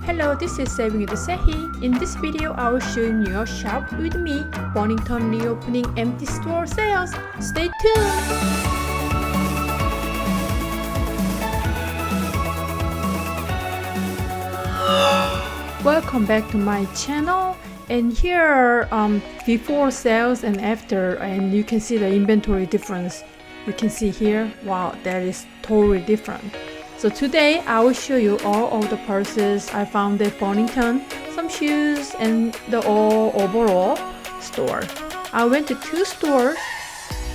Hello, this is Saving with Sehi. In this video, I will show you Shop with me, Burlington reopening empty store sales. Stay tuned! Welcome back to my channel. And here are before sales and after, and you can see the inventory difference. You can see here, wow, that is totally different. So today I will show you all of the purses I found at Burlington, some shoes, and the overall store. I went to two stores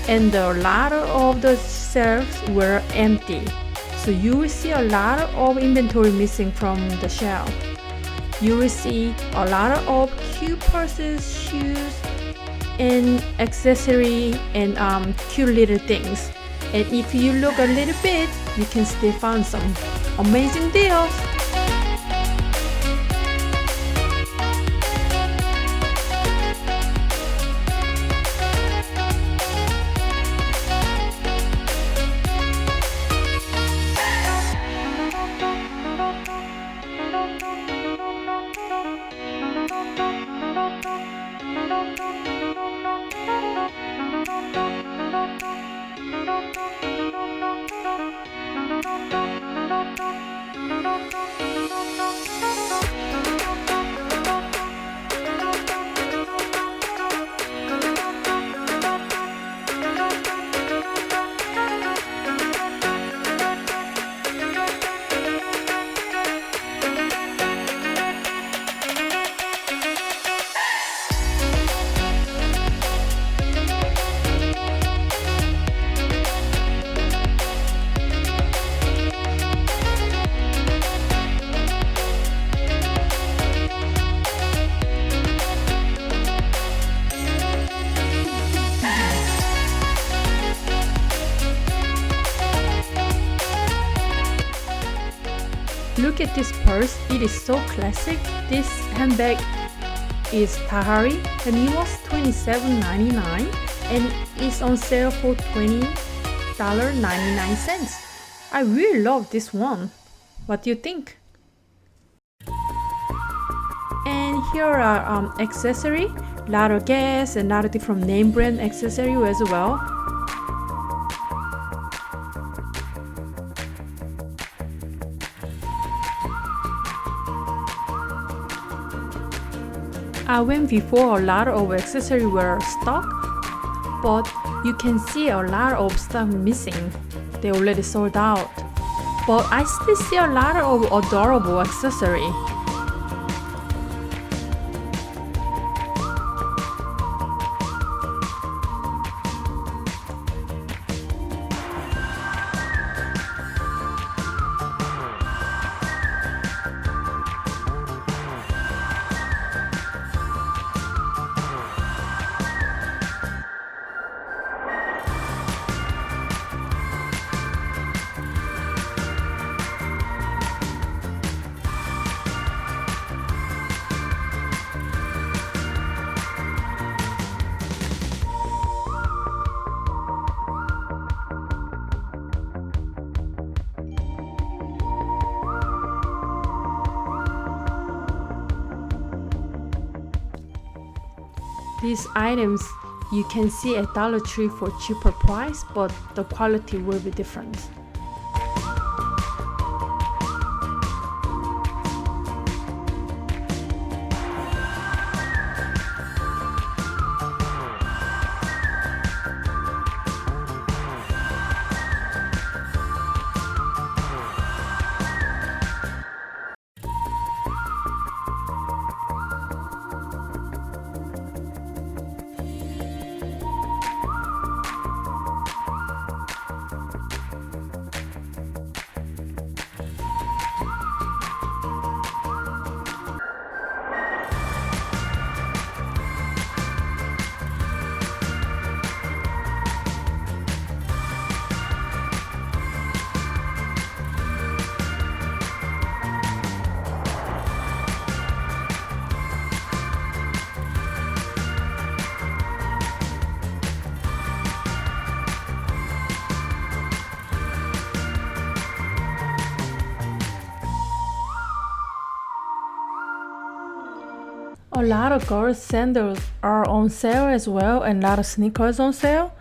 and a lot of the shelves were empty. So you will see a lot of inventory missing from the shelf. You will see a lot of cute purses, shoes, and accessory and cute little things. And if you look a little bit, you can still find some amazing deals. Look at this purse, it is so classic. This handbag is Tahari and it was $27.99 and it's on sale for $20.99. I really love this one. What do you think? And here are accessory, lot of gas and lot of different name brand accessory as well. I went before a lot of accessories were stock, but you can see a lot of stuff missing. They already sold out. But I still see a lot of adorable accessories. These items you can see at Dollar Tree for cheaper price, but the quality will be different. A lot of girls' sandals are on sale as well, and a lot of sneakers on sale.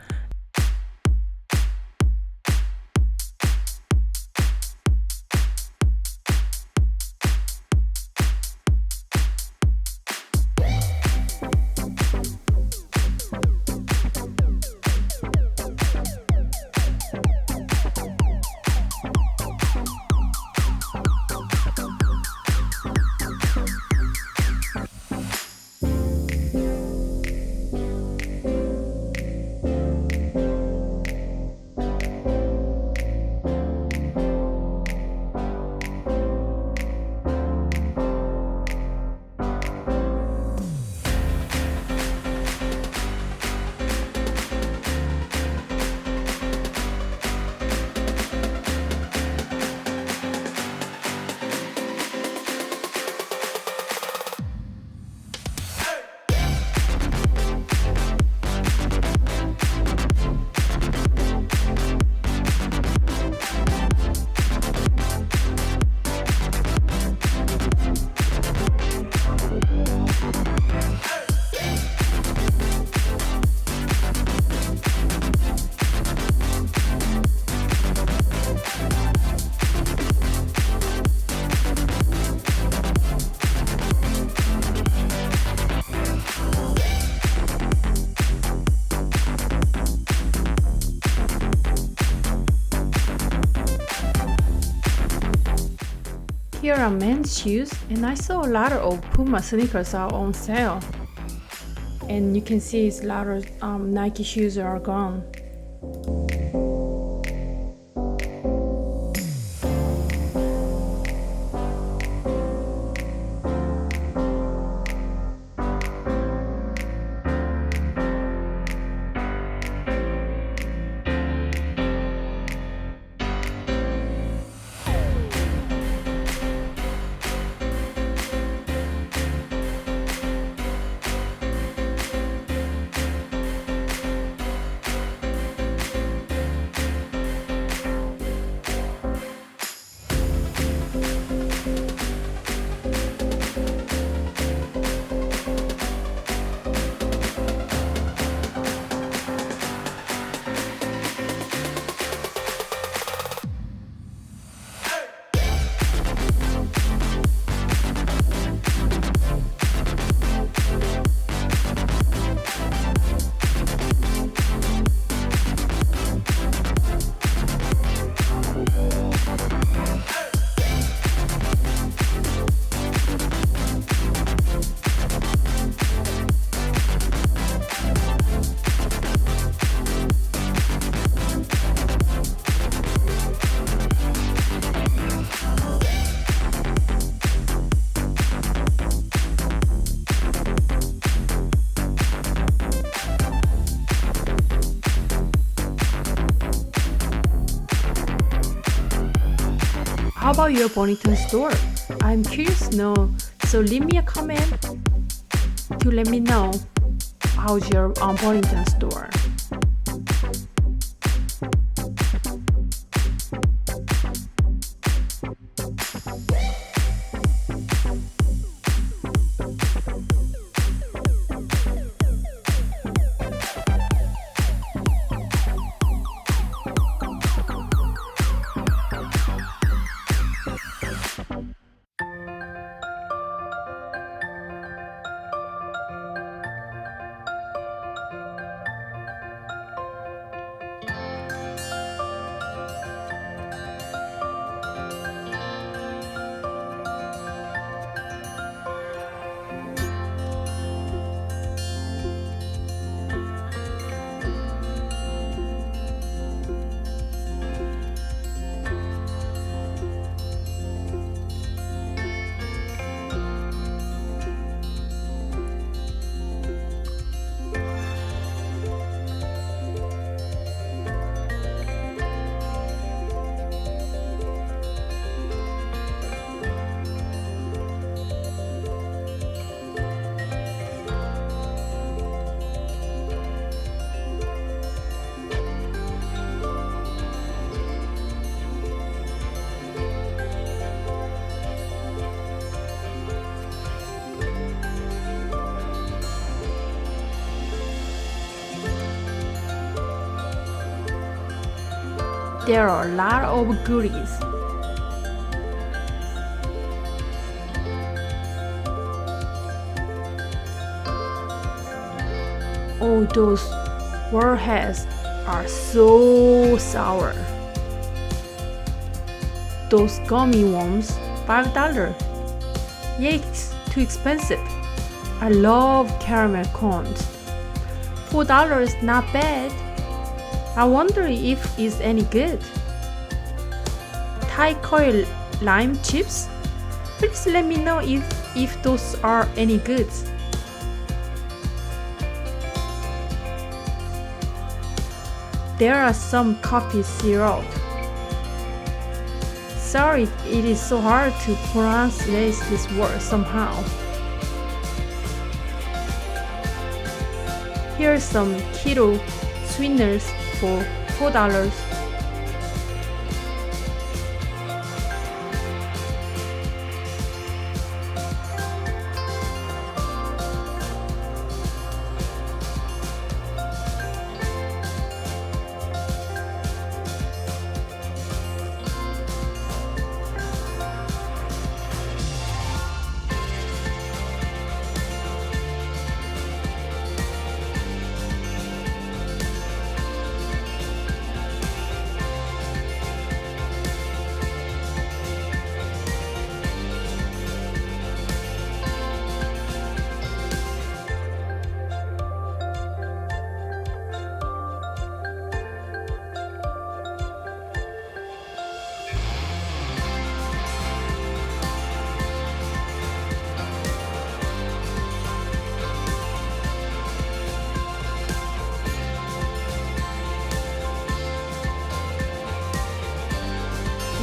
Here are men's shoes, and I saw a lot of old Puma sneakers are on sale. And you can see a lot of Nike shoes are gone. How about your Burlington store? I'm curious to know, so leave me a comment to let me know how's your Burlington store. There are a lot of goodies. Oh, those warheads are so sour. Those gummy worms, $5. Yikes, too expensive. I love caramel cones. $4, not bad. I wonder if it's any good. Thai coil lime chips? Please let me know if those are any good. There are some coffee syrup. Sorry, it is so hard to pronounce this word somehow. Here are some keto sweeteners for $4.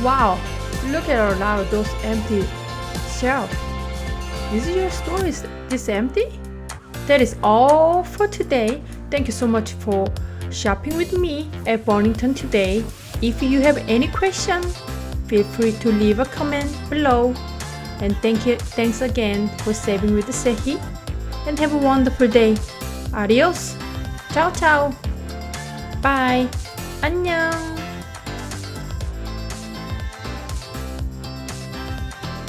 Wow, look at a lot of those empty shelves. Is your store this empty? That is all for today. Thank you so much for shopping with me at Burlington today. If you have any questions, feel free to leave a comment below. And thanks again for saving with Sehi. And have a wonderful day. Adios. Ciao ciao. Bye. 안녕.